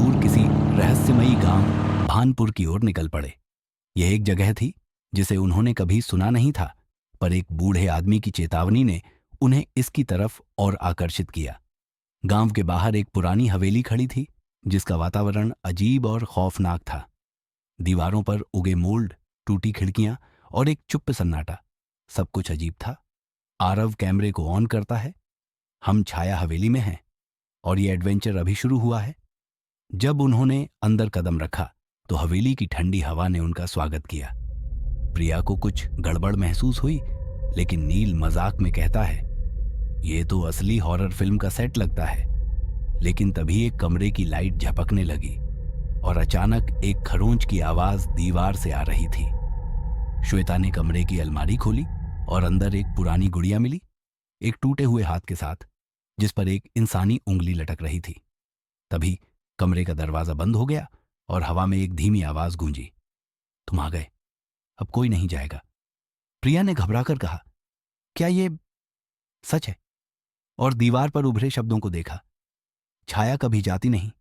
दूर किसी रहस्यमयी गांव भानपुर की ओर निकल पड़े। यह एक जगह थी जिसे उन्होंने कभी सुना नहीं था, पर एक बूढ़े आदमी की चेतावनी ने उन्हें इसकी तरफ और आकर्षित किया। गांव के बाहर एक पुरानी हवेली खड़ी थी, जिसका वातावरण अजीब और खौफनाक था। दीवारों पर उगे मोल्ड, टूटी खिड़कियां और एक चुप्प सन्नाटा, सब कुछ अजीब था। आरव कैमरे को ऑन करता है। हम छाया हवेली में हैं और ये एडवेंचर अभी शुरू हुआ है। जब उन्होंने अंदर कदम रखा तो हवेली की ठंडी हवा ने उनका स्वागत किया। प्रिया को कुछ गड़बड़ महसूस हुई, लेकिन नील मजाक में कहता है, ये तो असली हॉरर फिल्म का सेट लगता है। लेकिन तभी एक कमरे की लाइट झपकने लगी और अचानक एक खरोंच की आवाज दीवार से आ रही थी। श्वेता ने कमरे की अलमारी खोली और अंदर एक पुरानी गुड़िया मिली, एक टूटे हुए हाथ के साथ, जिस पर एक इंसानी उंगली लटक रही थी। तभी कमरे का दरवाजा बंद हो गया और हवा में एक धीमी आवाज गूंजी, तुम आ गए, अब कोई नहीं जाएगा। प्रिया ने घबराकर कहा, क्या ये सच है? और दीवार पर उभरे शब्दों को देखा, छाया कभी जाती नहीं।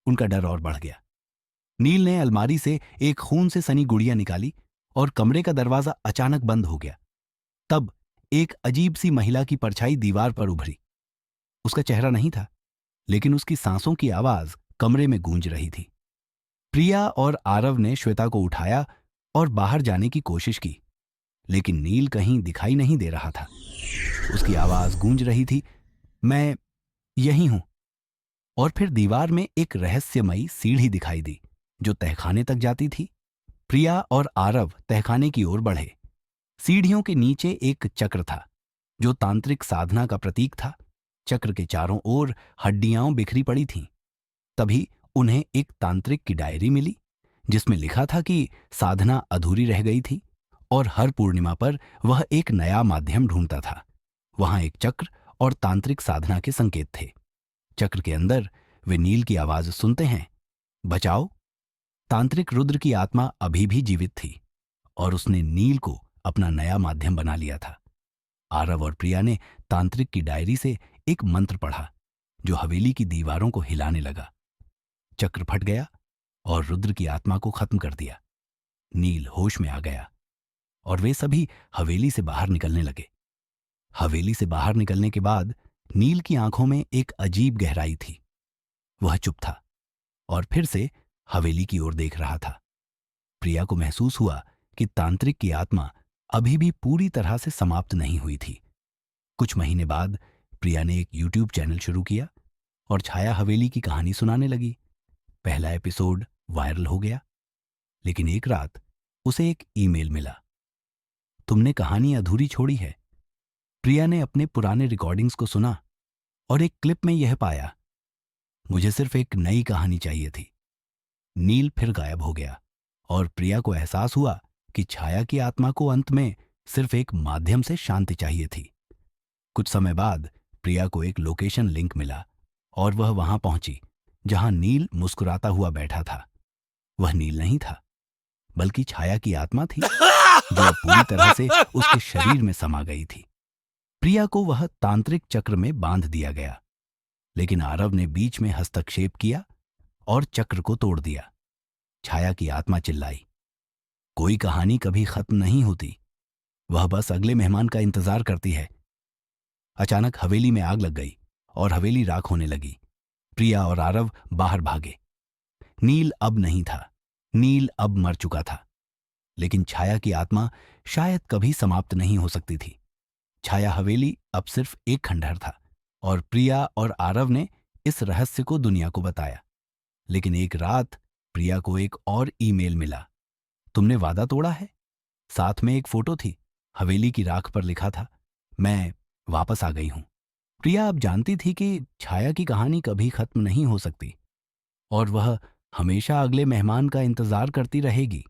उनका डर और बढ़ गया। नील ने अलमारी से एक खून से सनी गुड़िया निकाली और कमरे का दरवाजा अचानक बंद हो गया। तब एक अजीब सी महिला की परछाई दीवार पर उभरी। उसका चेहरा नहीं था, लेकिन उसकी सांसों की आवाज कमरे में गूंज रही थी। प्रिया और आरव ने श्वेता को उठाया और बाहर जाने की कोशिश की, लेकिन नील कहीं दिखाई नहीं दे रहा था। उसकी आवाज गूंज रही थी, मैं यहीं हूं। और फिर दीवार में एक रहस्यमयी सीढ़ी दिखाई दी जो तहखाने तक जाती थी। प्रिया और आरव तहखाने की ओर बढ़े। सीढ़ियों के नीचे एक चक्र था जो तांत्रिक साधना का प्रतीक था। चक्र के चारों ओर हड्डियां बिखरी पड़ी थीं। तभी उन्हें एक तांत्रिक की डायरी मिली, जिसमें लिखा था कि साधना अधूरी रह गई थी और हर पूर्णिमा पर वह एक नया माध्यम ढूंढता था। वहां एक चक्र और तांत्रिक साधना के संकेत थे। चक्र के अंदर वे नील की आवाज सुनते हैं, बचाओ। तांत्रिक रुद्र की आत्मा अभी भी जीवित थी और उसने नील को अपना नया माध्यम बना लिया था। आरव और प्रिया ने तांत्रिक की डायरी से एक मंत्र पढ़ा जो हवेली की दीवारों को हिलाने लगा। चक्र फट गया और रुद्र की आत्मा को खत्म कर दिया। नील होश में आ गया और वे सभी हवेली से बाहर निकलने लगे। हवेली से बाहर निकलने के बाद नील की आंखों में एक अजीब गहराई थी। वह चुप था और फिर से हवेली की ओर देख रहा था। प्रिया को महसूस हुआ कि तांत्रिक की आत्मा अभी भी पूरी तरह से समाप्त नहीं हुई थी। कुछ महीने बाद प्रिया ने एक यूट्यूब चैनल शुरू किया और छाया हवेली की कहानी सुनाने लगी। पहला एपिसोड वायरल हो गया, लेकिन एक रात उसे एक ईमेल मिला, तुमने कहानी अधूरी छोड़ी है। प्रिया ने अपने पुराने रिकॉर्डिंग्स को सुना और एक क्लिप में यह पाया, मुझे सिर्फ एक नई कहानी चाहिए थी। नील फिर गायब हो गया और प्रिया को एहसास हुआ कि छाया की आत्मा को अंत में सिर्फ एक माध्यम से शांति चाहिए थी। कुछ समय बाद प्रिया को एक लोकेशन लिंक मिला और वह वहां पहुंची जहां नील मुस्कुराता हुआ बैठा था। वह नील नहीं था, बल्कि छाया की आत्मा थी जो अब पूरी तरह से उसके शरीर में समा गई थी। प्रिया को वह तांत्रिक चक्र में बांध दिया गया, लेकिन आरव ने बीच में हस्तक्षेप किया और चक्र को तोड़ दिया। छाया की आत्मा चिल्लाई, कोई कहानी कभी खत्म नहीं होती, वह बस अगले मेहमान का इंतजार करती है। अचानक हवेली में आग लग गई और हवेली राख होने लगी। प्रिया और आरव बाहर भागे। नील अब नहीं था, नील अब मर चुका था, लेकिन छाया की आत्मा शायद कभी समाप्त नहीं हो सकती थी। छाया हवेली अब सिर्फ एक खंडहर था और प्रिया और आरव ने इस रहस्य को दुनिया को बताया। लेकिन एक रात प्रिया को एक और ईमेल मिला, तुमने वादा तोड़ा है। साथ में एक फोटो थी, हवेली की राख पर लिखा था, मैं वापस आ गई हूं। प्रिया अब जानती थी कि छाया की कहानी कभी खत्म नहीं हो सकती और वह हमेशा अगले मेहमान का इंतजार करती रहेगी।